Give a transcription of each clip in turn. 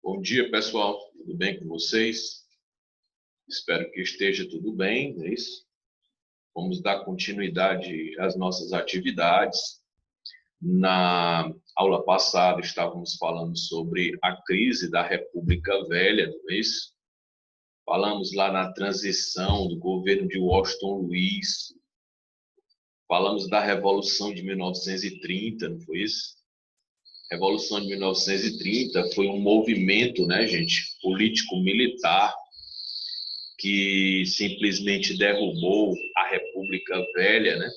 Bom dia, pessoal. Tudo bem com vocês? Espero que esteja tudo bem, não é isso? Vamos dar continuidade às nossas atividades. Na aula passada, estávamos falando sobre a crise da República Velha, não é isso? Falamos lá na transição do governo de Washington Luiz. Falamos da Revolução de 1930, não foi isso? Revolução de 1930 foi um movimento, né, gente, político-militar que simplesmente derrubou a República Velha, né,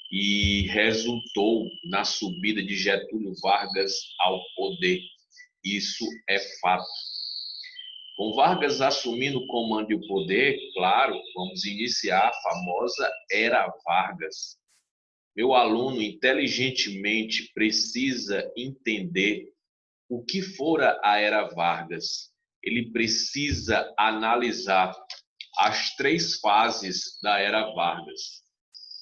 e resultou na subida de Getúlio Vargas ao poder. Isso é fato. Com Vargas assumindo o comando e o poder, claro, vamos iniciar a famosa Era Vargas. Meu aluno inteligentemente precisa entender o que fora a Era Vargas. Ele precisa analisar as 3 fases da Era Vargas.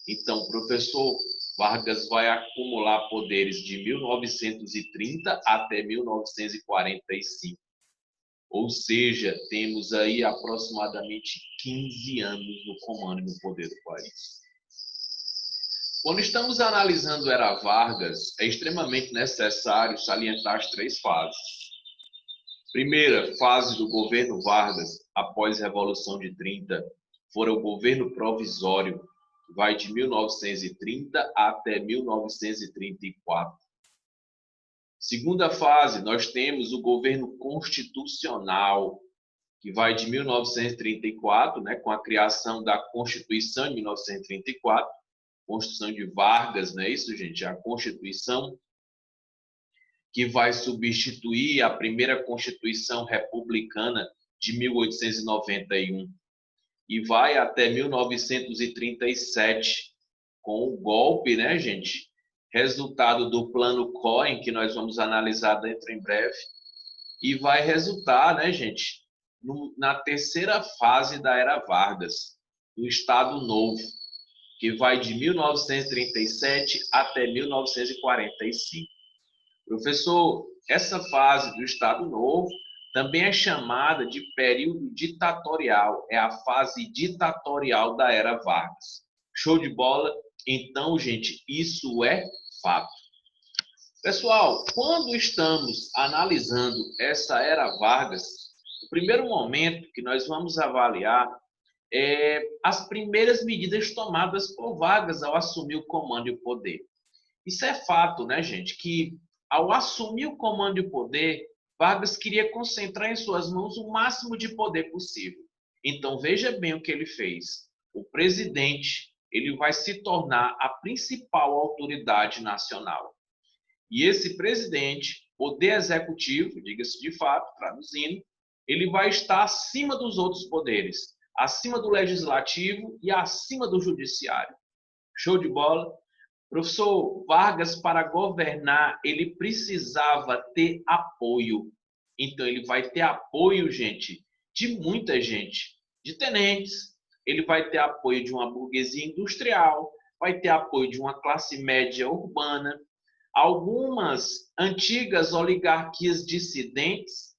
Então, professor, Vargas vai acumular poderes de 1930 até 1945. Ou seja, temos aí aproximadamente 15 anos no comando e no poder do país. Quando estamos analisando Era Vargas, é extremamente necessário salientar as 3 fases. Primeira fase do governo Vargas, após a Revolução de 30, foi o governo provisório, que vai de 1930 até 1934. Segunda fase, nós temos o governo constitucional, que vai de 1934, né, com a criação da Constituição de 1934, Constituição de Vargas, não é isso, gente? A Constituição que vai substituir a primeira Constituição republicana de 1891 e vai até 1937 com o golpe, né, gente? Resultado do Plano Cohen, que nós vamos analisar dentro em breve, e vai resultar, né, gente, na terceira fase da Era Vargas, do Estado Novo, que vai de 1937 até 1945. Professor, essa fase do Estado Novo também é chamada de período ditatorial, é a fase ditatorial da Era Vargas. Show de bola? Então, gente, isso é fato. Pessoal, quando estamos analisando essa Era Vargas, o primeiro momento que nós vamos avaliar as primeiras medidas tomadas por Vargas ao assumir o comando e o poder. Isso é fato, né, gente? Que ao assumir o comando e o poder, Vargas queria concentrar em suas mãos o máximo de poder possível. Então, veja bem o que ele fez. O presidente, ele vai se tornar a principal autoridade nacional. E esse presidente, poder executivo, diga-se de fato, traduzindo, ele vai estar acima dos outros poderes, acima do legislativo e acima do judiciário. Show de bola? Professor, Vargas, para governar, ele precisava ter apoio. Então, ele vai ter apoio, gente, de muita gente, de tenentes. Ele vai ter apoio de uma burguesia industrial, vai ter apoio de uma classe média urbana. Algumas antigas oligarquias dissidentes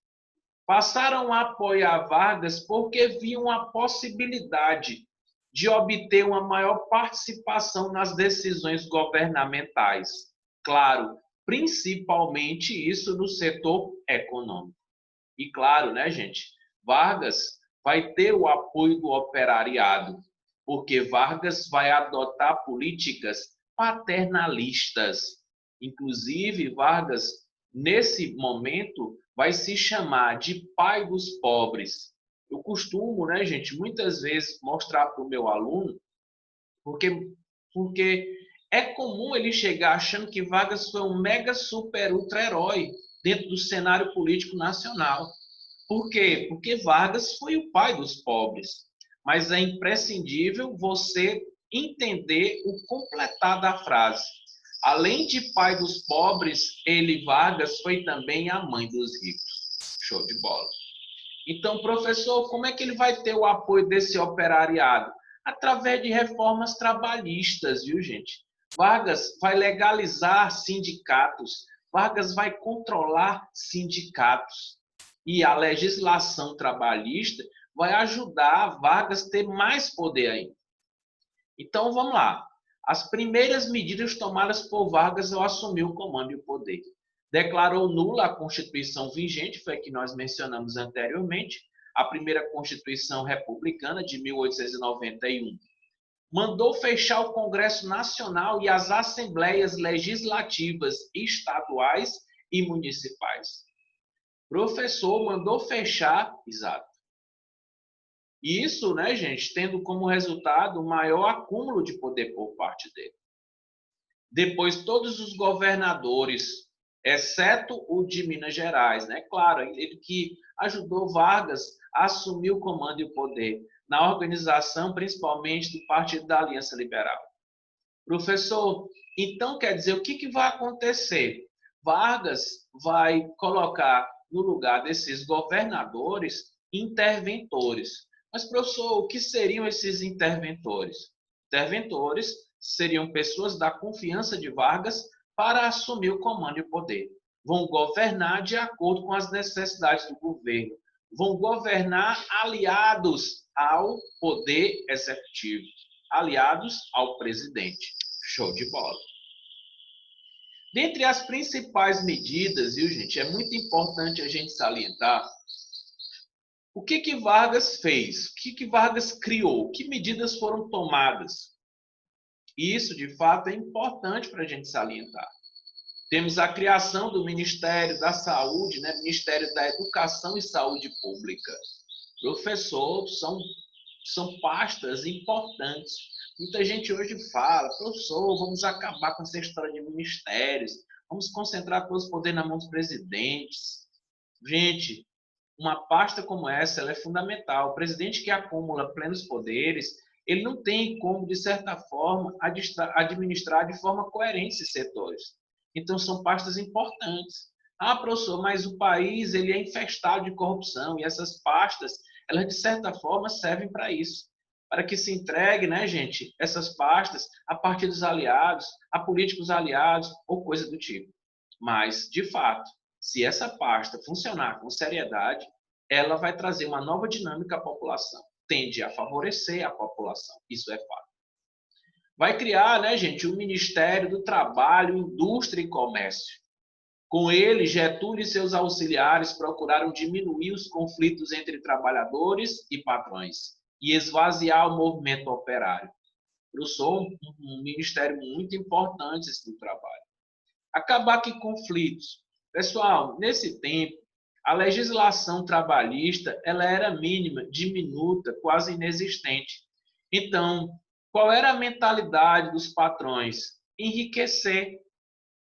passaram a apoiar Vargas porque viam a possibilidade de obter uma maior participação nas decisões governamentais. Claro, principalmente isso no setor econômico. E claro, né, gente, Vargas vai ter o apoio do operariado, porque Vargas vai adotar políticas paternalistas. Inclusive, Vargas, nesse momento, vai se chamar de pai dos pobres. Eu costumo, né, gente, muitas vezes mostrar para o meu aluno, porque é comum ele chegar achando que Vargas foi um mega super ultra herói dentro do cenário político nacional. Por quê? Porque Vargas foi o pai dos pobres. Mas é imprescindível você entender o completar da frase. Além de pai dos pobres, ele, Vargas, foi também a mãe dos ricos. Show de bola. Então, professor, como é que ele vai ter o apoio desse operariado? Através de reformas trabalhistas, viu, gente? Vargas vai legalizar sindicatos. Vargas vai controlar sindicatos. e a legislação trabalhista vai ajudar Vargas a ter mais poder ainda. Então, vamos lá. As primeiras medidas tomadas por Vargas ao assumir o comando e o poder. Declarou nula a Constituição vigente, foi a que nós mencionamos anteriormente, a primeira Constituição republicana de 1891. Mandou fechar o Congresso Nacional e as assembleias legislativas estaduais e municipais. Professor mandou fechar, exato. Isso, né, gente, tendo como resultado o maior acúmulo de poder por parte dele. Depois, todos os governadores, exceto o de Minas Gerais, né? Claro, ele que ajudou Vargas a assumir o comando e o poder na organização, principalmente do Partido da Aliança Liberal. Professor, então quer dizer, o que vai acontecer? Vargas vai colocar no lugar desses governadores interventores. Mas, professor, o que seriam esses interventores? Interventores seriam pessoas da confiança de Vargas para assumir o comando e o poder. Vão governar de acordo com as necessidades do governo. Vão governar aliados ao poder executivo, aliados ao presidente. Show de bola. Dentre as principais medidas, viu, gente, é muito importante a gente salientar o que Vargas fez, o que Vargas criou, que medidas foram tomadas. E isso, de fato, é importante para a gente salientar. Temos a criação do Ministério da Saúde, né? Ministério da Educação e Saúde Pública. Professor, são pastas importantes. Muita gente hoje fala, professor, vamos acabar com essa história de ministérios, vamos concentrar todos os poderes na mão dos presidentes. Gente, uma pasta como essa, ela é fundamental. O presidente que acumula plenos poderes, ele não tem como, de certa forma, administrar de forma coerente esses setores. Então, são pastas importantes. Ah, professor, mas o país ele é infestado de corrupção e essas pastas, elas, de certa forma, servem para isso. Para que se entregue, né, gente, essas pastas a partidos aliados, a políticos aliados ou coisa do tipo. Mas, de fato, se essa pasta funcionar com seriedade, ela vai trazer uma nova dinâmica à população. Tende a favorecer a população. Isso é fato. Vai criar, né, gente, o Ministério do Trabalho, Indústria e Comércio. Com ele, Getúlio e seus auxiliares procuraram diminuir os conflitos entre trabalhadores e patrões e esvaziar o movimento operário. Professor, um ministério muito importante esse do trabalho. Acabar com conflitos. Pessoal, nesse tempo, a legislação trabalhista ela era mínima, diminuta, quase inexistente. Então, qual era a mentalidade dos patrões? Enriquecer.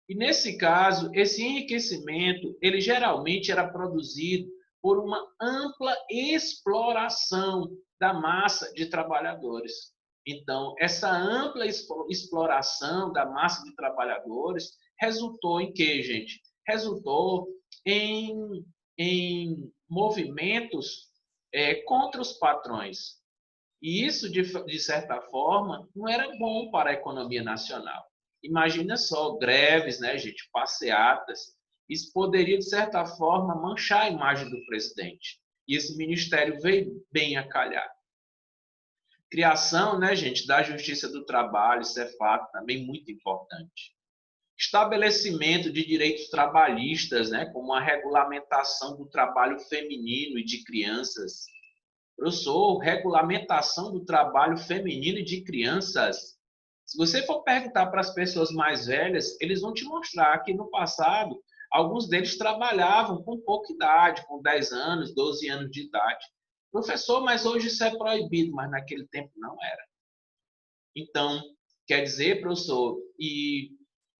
E nesse caso, esse enriquecimento, ele geralmente era produzido por uma ampla exploração da massa de trabalhadores. Então, essa ampla exploração da massa de trabalhadores resultou em quê, gente? Resultou em movimentos contra os patrões. E isso, de certa forma, não era bom para a economia nacional. Imagina só, greves, né, gente, passeatas. Isso poderia, de certa forma, manchar a imagem do presidente. E esse ministério veio bem a calhar. Criação, né, gente, da Justiça do Trabalho, isso é fato, também muito importante. Estabelecimento de direitos trabalhistas, né, como a regulamentação do trabalho feminino e de crianças. Professor, regulamentação do trabalho feminino e de crianças. Se você for perguntar para as pessoas mais velhas, eles vão te mostrar que no passado, alguns deles trabalhavam com pouca idade, com 10 anos, 12 anos de idade. Professor, mas hoje isso é proibido, mas naquele tempo não era. Então, quer dizer, professor,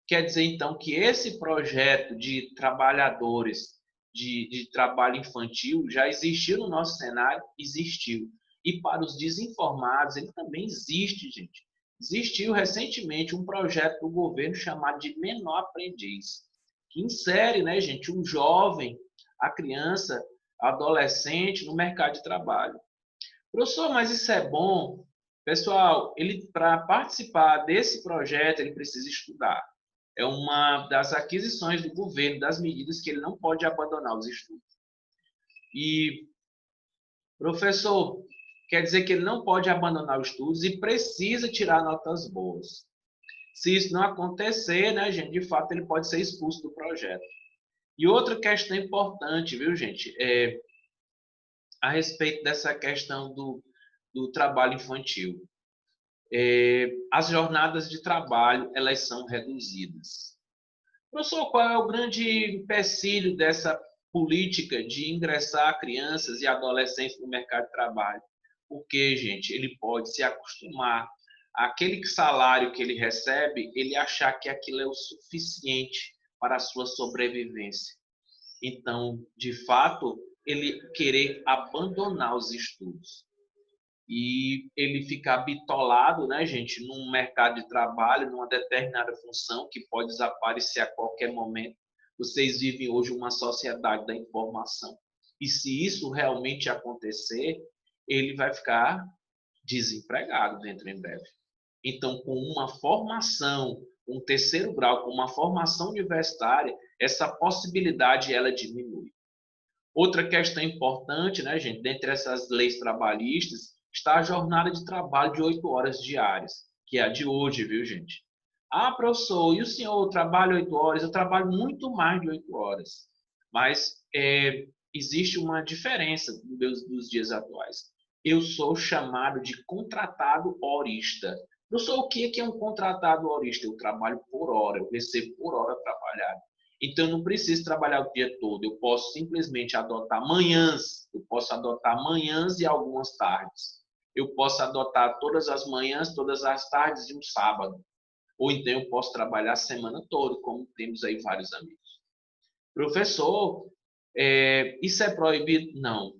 quer dizer então que esse projeto de trabalhadores de trabalho infantil já existiu no nosso cenário? Existiu. E para os desinformados, ele também existe, gente. Existiu recentemente um projeto do governo chamado de Menor Aprendiz, que insere, né, gente, um jovem, a criança, adolescente no mercado de trabalho. Professor, mas isso é bom? Pessoal, ele para participar desse projeto, ele precisa estudar. É uma das aquisições do governo, das medidas que ele não pode abandonar os estudos. E, professor, quer dizer que ele não pode abandonar os estudos e precisa tirar notas boas. Se isso não acontecer, né, gente, de fato ele pode ser expulso do projeto. E outra questão importante, viu, gente, a respeito dessa questão do trabalho infantil. As jornadas de trabalho, elas são reduzidas. Professor, qual é o grande empecilho dessa política de ingressar crianças e adolescentes no mercado de trabalho? Porque, gente, ele pode se acostumar àquele salário que ele recebe, ele achar que aquilo é o suficiente para a sua sobrevivência. Então, de fato, ele querer abandonar os estudos. E ele ficar bitolado, né, gente, num mercado de trabalho, numa determinada função que pode desaparecer a qualquer momento. Vocês vivem hoje uma sociedade da informação. E se isso realmente acontecer, ele vai ficar desempregado dentro em breve. Então, com uma formação, um terceiro grau, com uma formação universitária, essa possibilidade ela diminui. Outra questão importante, né, gente, dentre essas leis trabalhistas, está a jornada de trabalho de 8 horas diárias, que é a de hoje, viu, gente? Ah, professor, e o senhor trabalha 8 horas? Eu trabalho muito mais de 8 horas. Mas existe uma diferença dos dias atuais. Eu sou chamado de contratado horista. Professor, o que é um contratado horista? Eu trabalho por hora, eu recebo por hora trabalhada. Então, eu não preciso trabalhar o dia todo. Eu posso simplesmente adotar manhãs. Eu posso adotar manhãs e algumas tardes. Eu posso adotar todas as manhãs, todas as tardes de um sábado. Ou então eu posso trabalhar a semana toda, como temos aí vários amigos. Professor, isso é proibido? Não.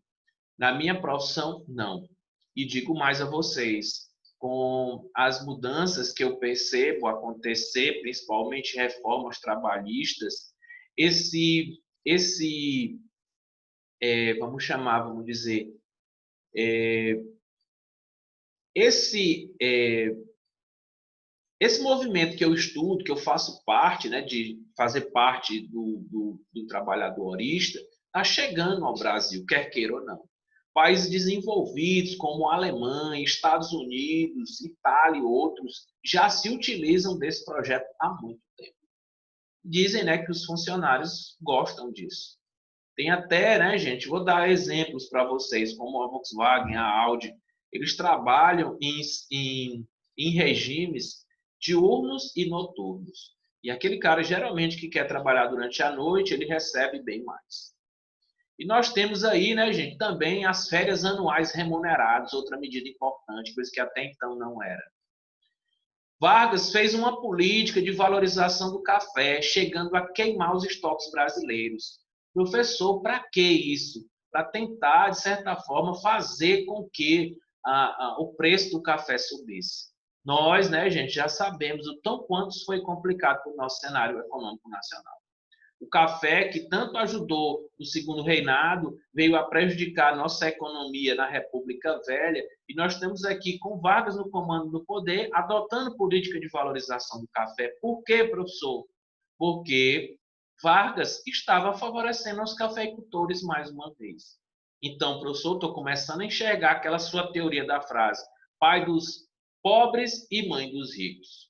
Na minha profissão, não. E digo mais a vocês, com as mudanças que eu percebo acontecer, principalmente reformas trabalhistas, esse vamos chamar, vamos dizer, esse movimento que eu estudo, que eu faço parte, né, de fazer parte do trabalhador horista, está chegando ao Brasil, quer queira ou não. Países desenvolvidos como a Alemanha, Estados Unidos, Itália e outros já se utilizam desse projeto há muito tempo. Dizem, né, que os funcionários gostam disso. Tem até, né, gente, vou dar exemplos para vocês, como a Volkswagen, a Audi, eles trabalham em regimes diurnos e noturnos. E aquele cara, geralmente, que quer trabalhar durante a noite, ele recebe bem mais. E nós temos aí, né, gente, também as férias anuais remuneradas, outra medida importante, coisa que até então não era. Vargas fez uma política de valorização do café, chegando a queimar os estoques brasileiros. Professor, para que isso? Para tentar, de certa forma, fazer com que o preço do café subisse. Nós, né, gente, já sabemos o tão quanto isso foi complicado para o nosso cenário econômico nacional. O café, que tanto ajudou no segundo reinado, veio a prejudicar a nossa economia na República Velha, e nós temos aqui, com Vargas no comando do poder, adotando política de valorização do café. Por quê, professor? Porque Vargas estava favorecendo os cafeicultores mais uma vez. Então, professor, estou começando a enxergar aquela sua teoria da frase, pai dos pobres e mãe dos ricos.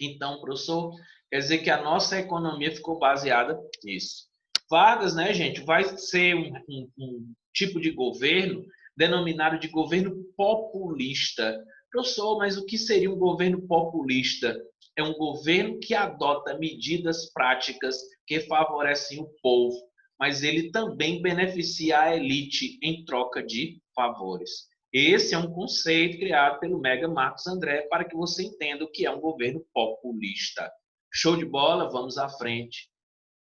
Então, professor, quer dizer que a nossa economia ficou baseada nisso. Vargas, né, gente, vai ser um tipo de governo denominado de governo populista. Professor, mas o que seria um governo populista? É um governo que adota medidas práticas que favorecem o povo, mas ele também beneficia a elite em troca de favores. Esse é um conceito criado pelo Mega Marcos André para que você entenda o que é um governo populista. Show de bola? Vamos à frente.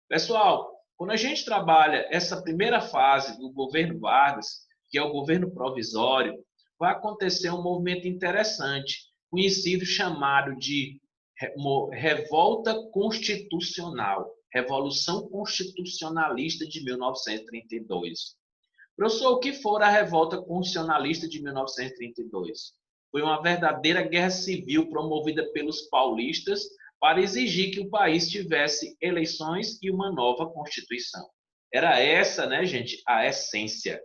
Pessoal, quando a gente trabalha essa primeira fase do governo Vargas, que é o governo provisório, vai acontecer um movimento interessante, conhecido chamado de Revolta Constitucional, Revolução Constitucionalista de 1932. Professor, o que for a revolta constitucionalista de 1932? Foi uma verdadeira guerra civil promovida pelos paulistas para exigir que o país tivesse eleições e uma nova Constituição. Era essa, né, gente, a essência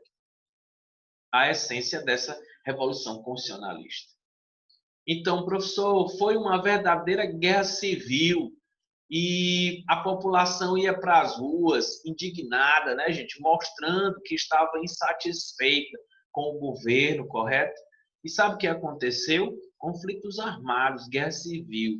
dessa revolução constitucionalista. Então, professor, foi uma verdadeira guerra civil e a população ia para as ruas indignada, né, gente, mostrando que estava insatisfeita com o governo, correto? E sabe o que aconteceu? Conflitos armados, guerra civil.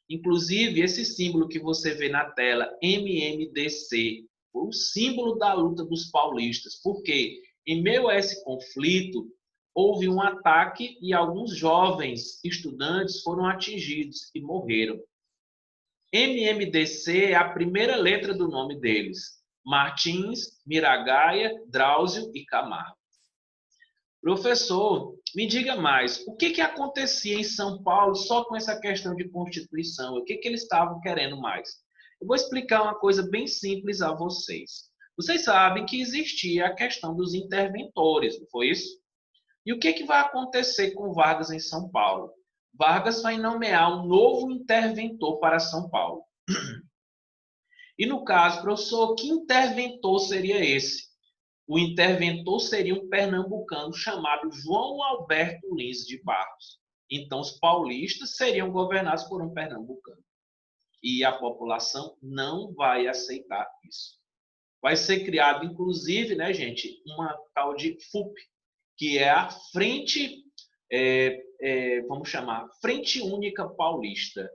Inclusive, esse símbolo que você vê na tela, MMDC, foi o símbolo da luta dos paulistas. Por quê? Em meio a esse conflito, houve um ataque e alguns jovens estudantes foram atingidos e morreram. MMDC é a primeira letra do nome deles: Martins, Miragaia, Drauzio e Camargo. Professor, me diga mais, o que acontecia em São Paulo só com essa questão de Constituição? O que eles estavam querendo mais? Eu vou explicar uma coisa bem simples a vocês. Vocês sabem que existia a questão dos interventores, não foi isso? E o que vai acontecer com Vargas em São Paulo? Vargas vai nomear um novo interventor para São Paulo. E no caso, professor, que interventor seria esse? O interventor seria um pernambucano chamado João Alberto Lins de Barros. Então, os paulistas seriam governados por um pernambucano. E a população não vai aceitar isso. Vai ser criado, inclusive, né, gente, uma tal de FUP, que é a Frente, vamos chamar, Frente Única Paulista,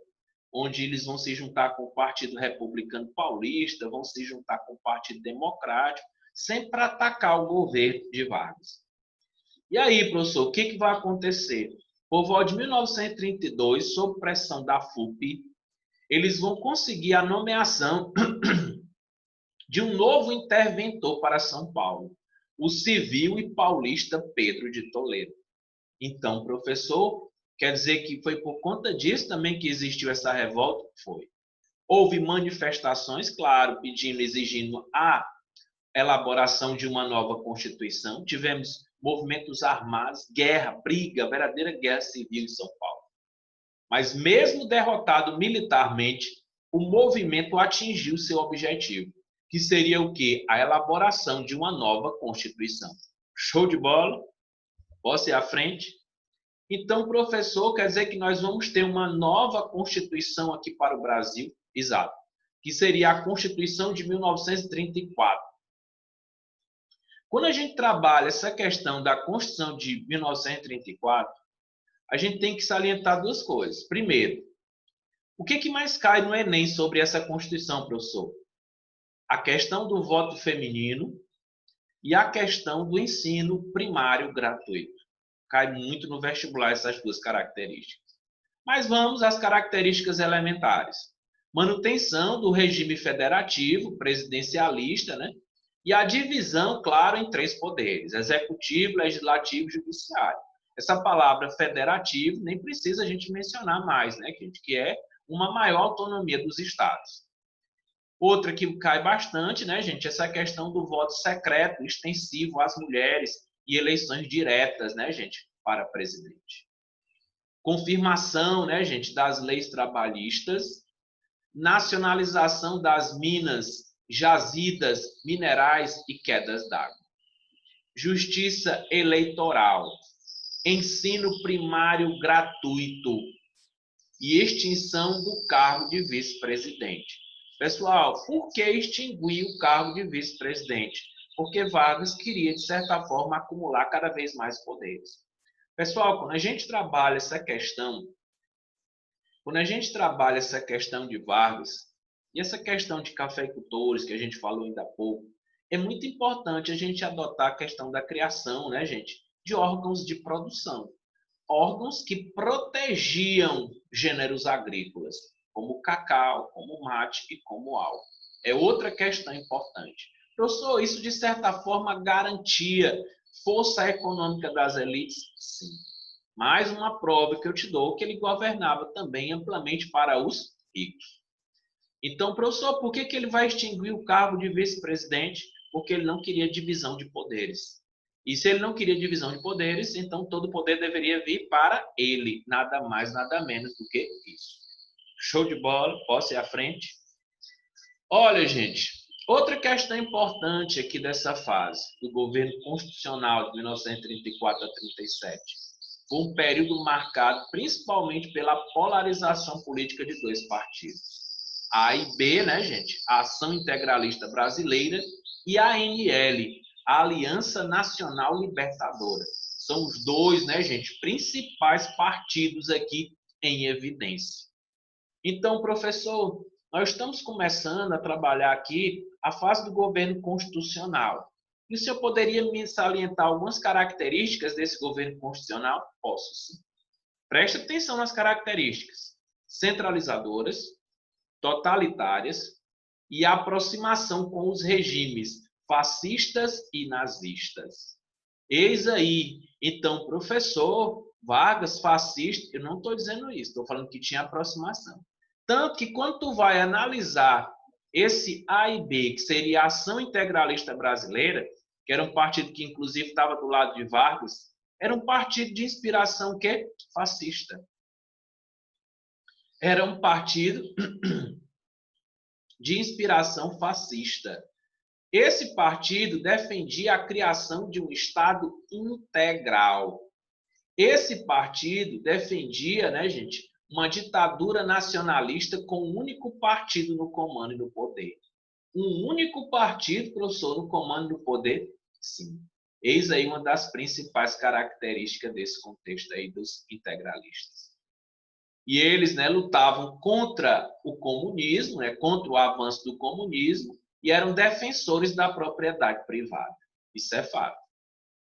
onde eles vão se juntar com o Partido Republicano Paulista, vão se juntar com o Partido Democrático, sempre para atacar o governo de Vargas. E aí, professor, o que vai acontecer? Por volta de 1932, sob pressão da FUP, eles vão conseguir a nomeação de um novo interventor para São Paulo, o civil e paulista Pedro de Toledo. Então, professor, quer dizer que foi por conta disso também que existiu essa revolta? Foi. Houve manifestações, claro, pedindo, exigindo a elaboração de uma nova Constituição. Tivemos movimentos armados, guerra, briga, verdadeira guerra civil em São Paulo. Mas mesmo derrotado militarmente, o movimento atingiu seu objetivo, que seria o quê? A elaboração de uma nova Constituição. Show de bola? Posso ir à frente? Então, professor, quer dizer que nós vamos ter uma nova Constituição aqui para o Brasil? Exato. Que seria a Constituição de 1934. Quando a gente trabalha essa questão da Constituição de 1934, a gente tem que salientar duas coisas. Primeiro, o que mais cai no Enem sobre essa Constituição, professor? A questão do voto feminino e a questão do ensino primário gratuito. Cai muito no vestibular essas duas características. Mas vamos às características elementares. Manutenção do regime federativo, presidencialista, né? E a divisão, claro, em três poderes: executivo, legislativo e judiciário. Essa palavra federativo nem precisa a gente mencionar mais, né, que é uma maior autonomia dos estados. Outra que cai bastante, né, gente, essa questão do voto secreto extensivo às mulheres e eleições diretas, né, gente, para presidente. Confirmação, né, gente, das leis trabalhistas, nacionalização das minas, jazidas, minerais e quedas d'água. Justiça eleitoral, ensino primário gratuito e extinção do cargo de vice-presidente. Pessoal, por que extinguir o cargo de vice-presidente? Porque Vargas queria, de certa forma, acumular cada vez mais poderes. Pessoal, quando a gente trabalha essa questão de Vargas e essa questão de cafeicultores, que a gente falou ainda há pouco, é muito importante a gente adotar a questão da criação, né, gente, de órgãos de produção. Órgãos que protegiam gêneros agrícolas, como o cacau, como o mate e como o álcool. É outra questão importante. Professor, isso de certa forma garantia força econômica das elites? Sim. Mais uma prova que eu te dou que ele governava também amplamente para os ricos. Então, professor, por que ele vai extinguir o cargo de vice-presidente? Porque ele não queria divisão de poderes. E se ele não queria divisão de poderes, então todo o poder deveria vir para ele. Nada mais, nada menos do que isso. Show de bola, posso ir à frente? Olha, gente, Outra questão importante aqui dessa fase, do governo constitucional de 1934 a 37, foi um período marcado principalmente pela polarização política de dois partidos. A AIB, né, gente? A Ação Integralista Brasileira, e a ANL, a Aliança Nacional Libertadora. São os dois, né, gente, principais partidos aqui em evidência. Então, professor, nós estamos começando a trabalhar aqui a fase do governo constitucional. E o senhor poderia me salientar algumas características desse governo constitucional? Posso, sim. Preste atenção nas características: centralizadoras, totalitárias e aproximação com os regimes fascistas e nazistas. Eis aí, então, professor Vargas, fascista, eu não estou dizendo isso, estou falando que tinha aproximação. Tanto que quando tu vai analisar esse AIB, que seria a Ação Integralista Brasileira, que era um partido que inclusive estava do lado de Vargas, era um partido de inspiração que? Fascista. Era um partido de inspiração fascista. Esse partido defendia a criação de um Estado integral. Esse partido defendia, né, gente, uma ditadura nacionalista com um único partido no comando e no poder. Um único partido, professor, no comando e no poder? Sim. Eis aí uma das principais características desse contexto aí dos integralistas. E eles, né, lutavam contra o comunismo, né, contra o avanço do comunismo, e eram defensores da propriedade privada. Isso é fato.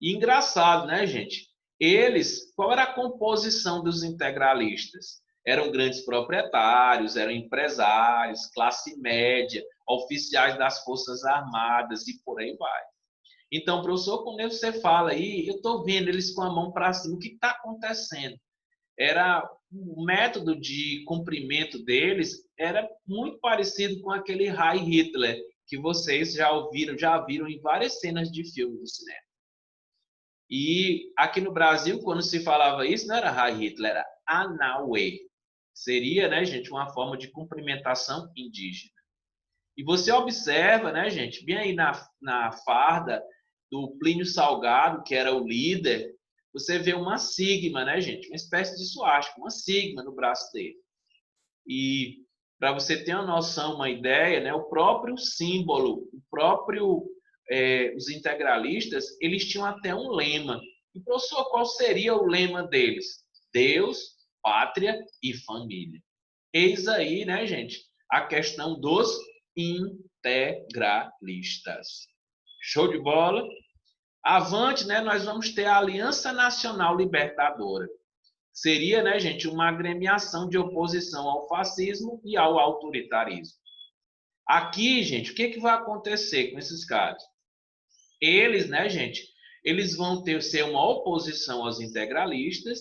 E engraçado, né, gente? Eles, qual era a composição dos integralistas? Eram grandes proprietários, eram empresários, classe média, oficiais das Forças Armadas e por aí vai. Então, professor, quando você fala aí, eu estou vendo eles com a mão para cima. O que está acontecendo? Era o método de cumprimento deles era muito parecido com aquele Heil Hitler que vocês já viram em várias cenas de filmes do cinema. E aqui no Brasil, quando se falava isso, não era Heil Hitler, era Anauê. Seria, né, gente, uma forma de cumprimentação indígena. E você observa, né, gente, bem aí na farda do Plínio Salgado, que era o líder, você vê uma sigma, né, gente? Uma espécie de suástica, uma sigma no braço dele. E para você ter uma noção, uma ideia, né, o próprio símbolo, os integralistas, eles tinham até um lema. E, professor, qual seria o lema deles? Deus, pátria e família. Eis aí, né, gente, a questão dos integralistas. Show de bola? Avante, né, nós vamos ter a Aliança Nacional Libertadora. Seria, né, gente, uma agremiação de oposição ao fascismo e ao autoritarismo. Aqui, gente, o que vai acontecer com esses caras? Eles, né, gente, eles vão ser uma oposição aos integralistas,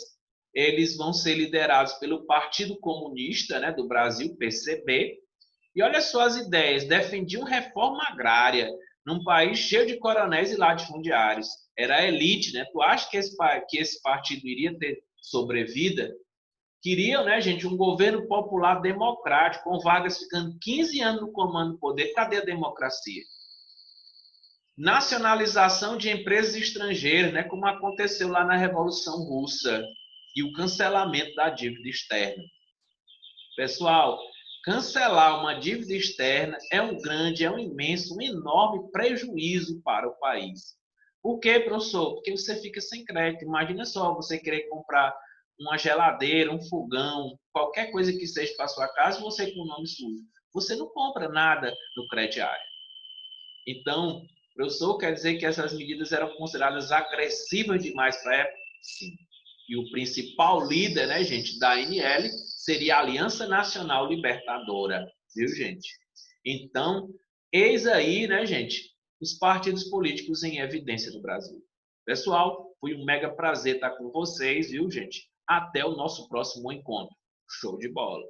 eles vão ser liderados pelo Partido Comunista, né, do Brasil, PCB, e olha só as ideias, defendiam reforma agrária, num país cheio de coronéis e latifundiários. Era a elite, né? Tu acha que esse partido iria ter sobrevida? Queriam, né, gente, um governo popular democrático, com Vargas ficando 15 anos no comando do poder. Cadê a democracia? Nacionalização de empresas estrangeiras, né, como aconteceu lá na Revolução Russa, e o cancelamento da dívida externa. Pessoal, cancelar uma dívida externa é um imenso, um enorme prejuízo para o país. Por quê, professor? Porque você fica sem crédito. Imagina só você querer comprar uma geladeira, um fogão, qualquer coisa que seja para sua casa, você com o nome sujo. Você não compra nada no crediário. Então, professor, quer dizer que essas medidas eram consideradas agressivas demais para a época? Sim. E o principal líder, né, gente, da ANL seria a Aliança Nacional Libertadora, viu, gente? Então, eis aí, né, gente, os partidos políticos em evidência no Brasil. Pessoal, foi um mega prazer estar com vocês, viu, gente? Até o nosso próximo encontro. Show de bola!